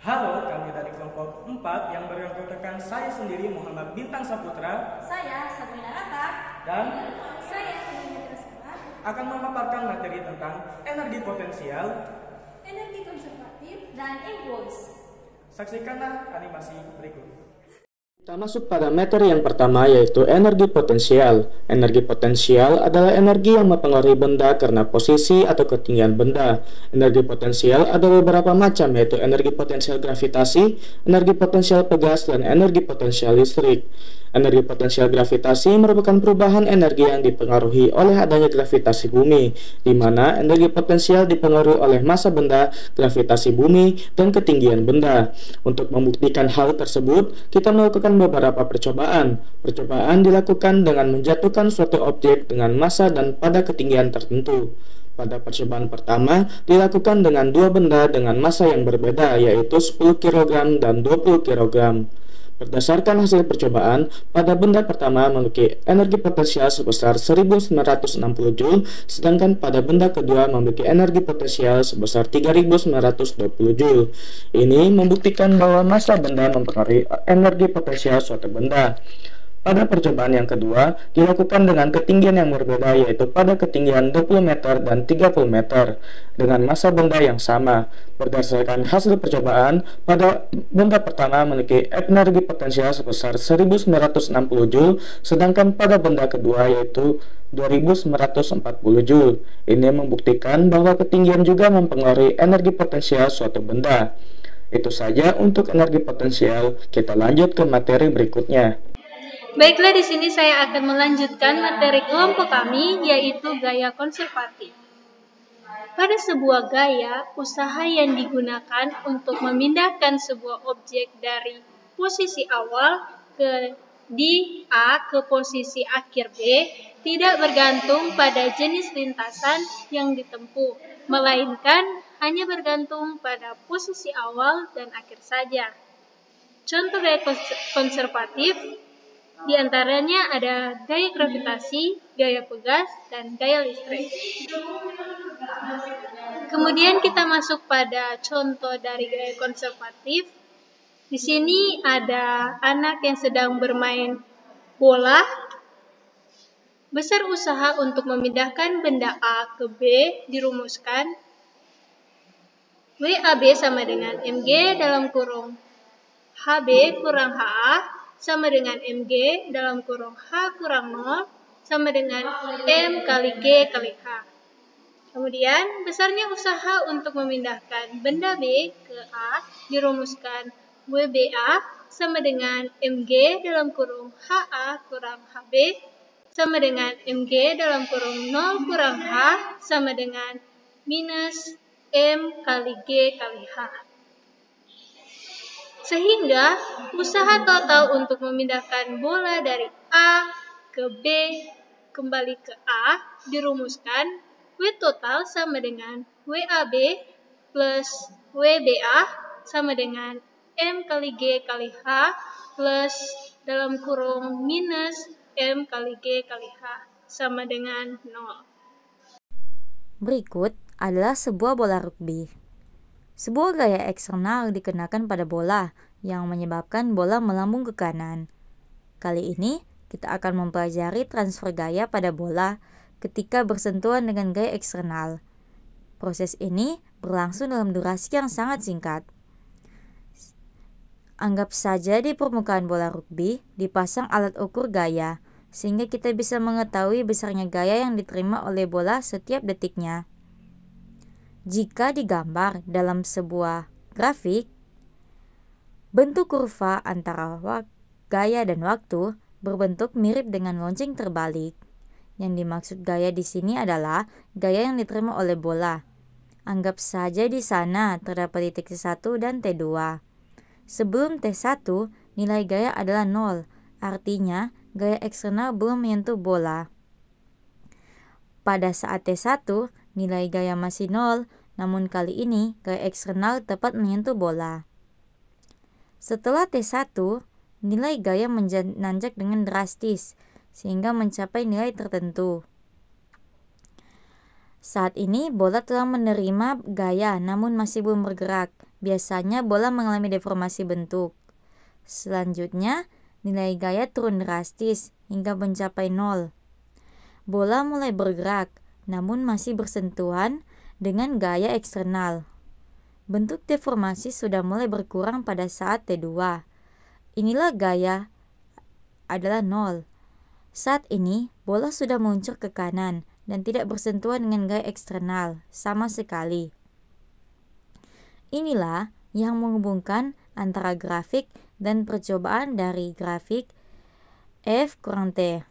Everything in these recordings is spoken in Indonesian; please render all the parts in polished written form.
Halo, kami dari kelompok 4 yang beranggotakan saya sendiri Muhammad Bintang Saputra Saya Sabrina Rata dan Saya Dewi Rasma. akan memaparkan materi tentang energi potensial. Energi konservatif dan impuls. Saksikanlah animasi berikut. Kita masuk pada materi yang pertama, yaitu energi potensial. Energi potensial adalah energi yang mempengaruhi benda karena posisi atau ketinggian benda. Energi potensial ada beberapa macam, yaitu energi potensial gravitasi, energi potensial pegas, dan energi potensial listrik. Energi potensial gravitasi merupakan perubahan energi yang dipengaruhi oleh adanya gravitasi bumi, di mana energi potensial dipengaruhi oleh massa benda, gravitasi bumi, dan ketinggian benda. Untuk membuktikan hal tersebut, kita melakukan beberapa percobaan. Percobaan dilakukan dengan menjatuhkan suatu objek dengan massa dan pada ketinggian tertentu. Pada percobaan pertama, dilakukan dengan dua benda dengan massa yang berbeda, yaitu 10 kg dan 20 kg. Berdasarkan hasil percobaan, pada benda pertama memiliki energi potensial sebesar 1960 Joule, sedangkan pada benda kedua memiliki energi potensial sebesar 3920 Joule. Ini membuktikan bahwa massa benda mempengaruhi energi potensial suatu benda. Pada percobaan yang kedua, dilakukan dengan ketinggian yang berbeda, yaitu pada ketinggian 20 meter dan 30 meter, dengan massa benda yang sama. Berdasarkan hasil percobaan, pada benda pertama memiliki energi potensial sebesar 1960 Joule, sedangkan pada benda kedua yaitu 2940 Joule. Ini membuktikan bahwa ketinggian juga mempengaruhi energi potensial suatu benda. Itu saja untuk energi potensial. Kita lanjut ke materi berikutnya. Baiklah, di sini saya akan melanjutkan materi kelompok kami, yaitu gaya konservatif. Pada sebuah gaya, usaha yang digunakan untuk memindahkan sebuah objek dari posisi awal di A ke posisi akhir B tidak bergantung pada jenis lintasan yang ditempuh, melainkan hanya bergantung pada posisi awal dan akhir saja. Contoh gaya konservatif di antaranya ada gaya gravitasi, gaya pegas, dan gaya listrik. Kemudian kita masuk pada contoh dari gaya konservatif. Di sini ada anak yang sedang bermain bola. Besar usaha untuk memindahkan benda A ke B dirumuskan. WAB sama dengan MG dalam kurung HB kurang HA sama dengan MG dalam kurung H kurang 0 sama dengan M kali G kali H. Kemudian, besarnya usaha untuk memindahkan benda B ke A dirumuskan WBA sama dengan MG dalam kurung HA kurang HB sama dengan MG dalam kurung 0 kurang H sama dengan minus M kali G kali H. Sehingga usaha total untuk memindahkan bola dari A ke B kembali ke A dirumuskan W total sama dengan WAB plus WBA sama dengan M kali G kali H plus dalam kurung minus M kali G kali H sama dengan 0. Berikut adalah sebuah bola rugby. Sebuah gaya eksternal dikenakan pada bola yang menyebabkan bola melambung ke kanan. Kali ini kita akan mempelajari transfer gaya pada bola ketika bersentuhan dengan gaya eksternal. Proses ini berlangsung dalam durasi yang sangat singkat. Anggap saja di permukaan bola rugby dipasang alat ukur gaya, sehingga kita bisa mengetahui besarnya gaya yang diterima oleh bola setiap detiknya. Jika digambar dalam sebuah grafik, bentuk kurva antara gaya dan waktu berbentuk mirip dengan lonceng terbalik. Yang dimaksud gaya di sini adalah gaya yang diterima oleh bola. Anggap saja di sana terdapat titik T1 dan T2. Sebelum T1, nilai gaya adalah 0, artinya gaya eksternal belum menyentuh bola. Pada saat T1, nilai gaya masih 0, namun kali ini gaya eksternal tepat menyentuh bola. Setelah T1, nilai gaya menanjak dengan drastis, sehingga mencapai nilai tertentu. Saat ini bola telah menerima gaya namun masih belum bergerak. biasanya bola mengalami deformasi bentuk. Selanjutnya, nilai gaya turun drastis hingga mencapai 0. Bola mulai bergerak, namun masih bersentuhan dengan gaya eksternal. Bentuk deformasi sudah mulai berkurang pada saat T2. Inilah gaya adalah 0. Saat ini, bola sudah meluncur ke kanan dan tidak bersentuhan dengan gaya eksternal sama sekali. Inilah yang menghubungkan antara grafik dan percobaan dari grafik F kurang T.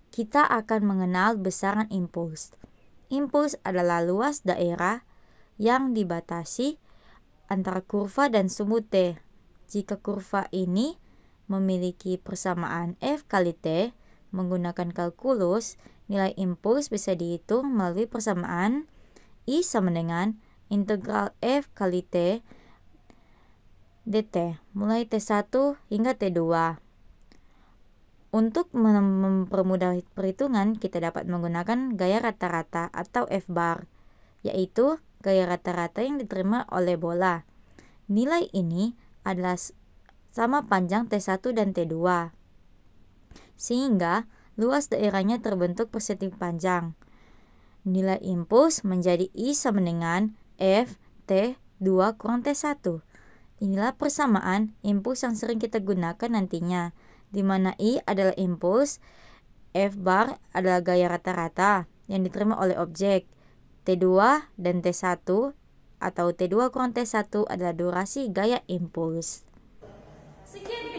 Kita akan mengenal besaran impuls. Impuls adalah luas daerah yang dibatasi antara kurva dan sumbu T. Jika kurva ini memiliki persamaan F kali T, menggunakan kalkulus, nilai impuls bisa dihitung melalui persamaan I sama dengan integral F kali T dt mulai T1 hingga T2. Untuk mempermudah perhitungan, kita dapat menggunakan gaya rata-rata atau F-bar, yaitu gaya rata-rata yang diterima oleh bola. Nilai ini adalah sama panjang T1 dan T2, sehingga luas daerahnya terbentuk persegi panjang. Nilai impuls menjadi I sama dengan F T2 kurang T1. Inilah persamaan impuls yang sering kita gunakan nantinya, di mana I adalah impuls, F bar adalah gaya rata-rata yang diterima oleh objek, T2 dan T1 atau T2 kurang T1 adalah durasi gaya impuls. Sekian